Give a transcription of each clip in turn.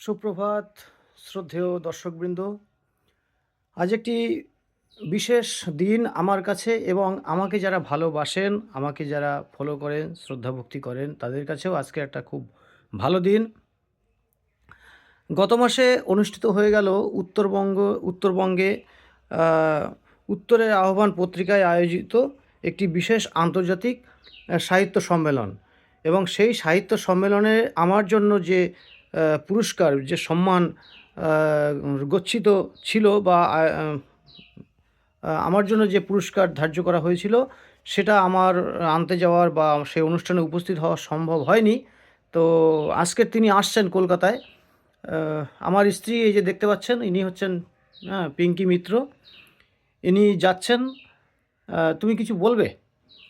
সুপ্রভাত শ্রদ্ধেয় দর্শকবৃন্দ। আজ একটি বিশেষ দিন আমার কাছে এবং আমাকে যারা ভালোবাসেন, আমাকে যারা ফলো করেন, শ্রদ্ধা ভক্তি করেন তাদের কাছেও আজকে একটা খুব ভালো দিন। গত মাসে অনুষ্ঠিত হয়ে গেল উত্তরবঙ্গে আহ, উত্তরের আহ্বান পত্রিকায় আয়োজিত একটি বিশেষ আন্তর্জাতিক সাহিত্য সম্মেলন। এবং সেই সাহিত্য সম্মেলনে আমার জন্য যে পুরস্কার, যে সম্মান গচ্ছিত ছিল বা আমার জন্য যে পুরস্কার ধার্য করা হয়েছিল সেটা আমার আনতে যাওয়ার বা সেই অনুষ্ঠানে উপস্থিত হওয়া সম্ভব হয়নি। তো আজকের তিনি আসছেন কলকাতায়। আমার স্ত্রী, এই যে দেখতে পাচ্ছেন, ইনি হচ্ছেন পিঙ্কি মিত্র। ইনি যাচ্ছেন। তুমি কিছু বলবে?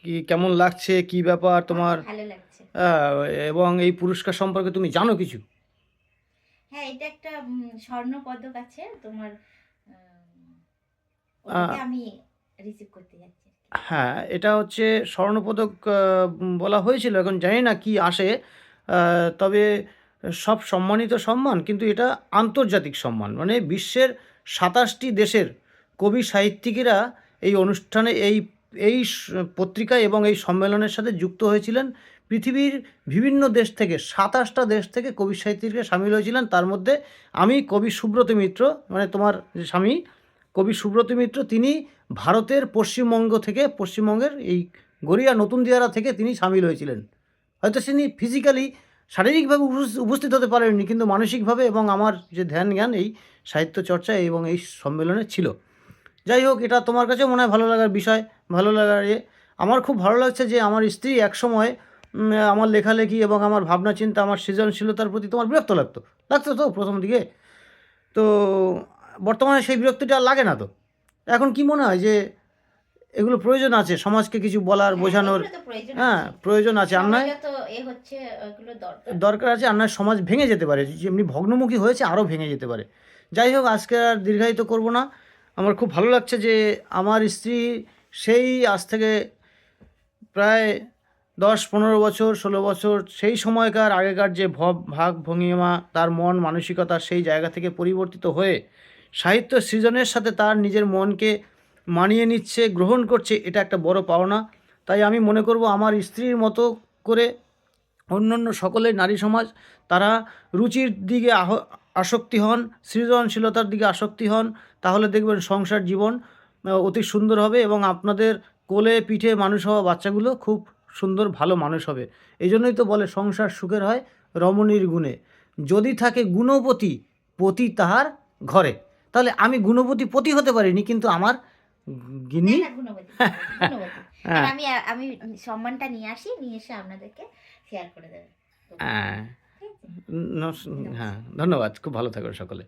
কি কেমন লাগছে, কি ব্যাপার তোমার? ভালো লাগছে। এবং এই পুরস্কার সম্পর্কে তুমি জানো কিছু? হ্যাঁ, এটা একটা স্বর্ণ পদক আছে তোমার, ওটাকে আমি রিসিভ করতে যাচ্ছি। হ্যাঁ, এটা হচ্ছে স্বর্ণপদক বলা হয়েছিল, এখন জানি না কি আসে। তবে সব সম্মানিত সম্মান, কিন্তু এটা আন্তর্জাতিক সম্মান, মানে বিশ্বের ২৭টি দেশের কবি সাহিত্যিকেরা এই অনুষ্ঠানে এই এই পত্রিকায় এবং এই সম্মেলনের সাথে যুক্ত হয়েছিলেন। পৃথিবীর বিভিন্ন দেশ থেকে ২৭টা দেশ থেকে কবি সাহিত্যিকরা সামিল হয়েছিলেন। তার মধ্যে আমি কবি সুব্রত মিত্র, মানে তোমার যে স্বামী কবি সুব্রত মিত্র, তিনি ভারতের পশ্চিমবঙ্গের এই গড়িয়া নতুন দিয়ারা থেকে তিনি সামিল হয়েছিলেন। হয়তো তিনি ফিজিক্যালি শারীরিকভাবে উপস্থিত হতে পারেননি, কিন্তু মানসিকভাবে এবং আমার যে ধ্যান জ্ঞান এই সাহিত্য চর্চা এবং এই সম্মেলনে ছিল। যাই হোক, এটা তোমার কাছেও মনে হয় ভালো লাগার বিষয়, ভালো লাগার আমার খুব ভালো লাগছে যে আমার স্ত্রী একসময় আমার লেখালেখি এবং আমার ভাবনা চিন্তা, আমার সৃজনশীলতার প্রতি তোমার বিরক্ত লাগতো লাগতো তো প্রথম দিকে। তো বর্তমানে সেই বিরক্তিটা আর লাগে না। তো এখন কি মনে হয় যে এগুলো প্রয়োজন আছে, সমাজকে কিছু বলার, বোঝানোর? হ্যাঁ, প্রয়োজন আছে। আর নয় দরকার আছে, আর নয় সমাজ ভেঙে যেতে পারে, যেমনি ভগ্নমুখী হয়েছে আরও ভেঙে যেতে পারে। যাই হোক, আজকে আর দীর্ঘায়িত করব না। আমার খুব ভালো লাগছে যে আমার স্ত্রী সেই আজ থেকে প্রায় 10-15 বছর, 16 বছর, সেই সময়কার আগেকার যে ভাগ ভঙ্গিমা, তার মন মানসিকতা সেই জায়গা থেকে পরিবর্তিত হয়ে সাহিত্য সৃজনের সাথে তার নিজের মনকে মানিয়ে নিচ্ছে, গ্রহণ করছে। এটা একটা বড় পাওনা। তাই আমি মনে করব আমার স্ত্রীর মতো করে অন্যান্য সকলের নারী সমাজ, তারা রুচির দিকে আসক্তি হন, সৃজনশীলতার দিকে আসক্তি হন, তাহলে দেখবেন সংসার জীবন অতি সুন্দর হবে এবং আপনাদের কোলে পিঠে মানুষ হওয়া বাচ্চাগুলো খুব সুন্দর ভালো মানুষ হবে। এই জন্যই তো বলে সংসার সুখের হয় রমণীর গুণে, যদি থাকে গুণবতী পতি তাহার ঘরে। তাহলে আমি গুণবতী পতি হতে পারিনি, কিন্তু আমার গিন্নি। হ্যাঁ, আমি সম্মানটা নিয়ে আসি, নিয়ে এসে আপনাদেরকে শেয়ার করে দেবেন। হ্যাঁ, হ্যাঁ, ধন্যবাদ। খুব ভালো থাকবেন সকলে।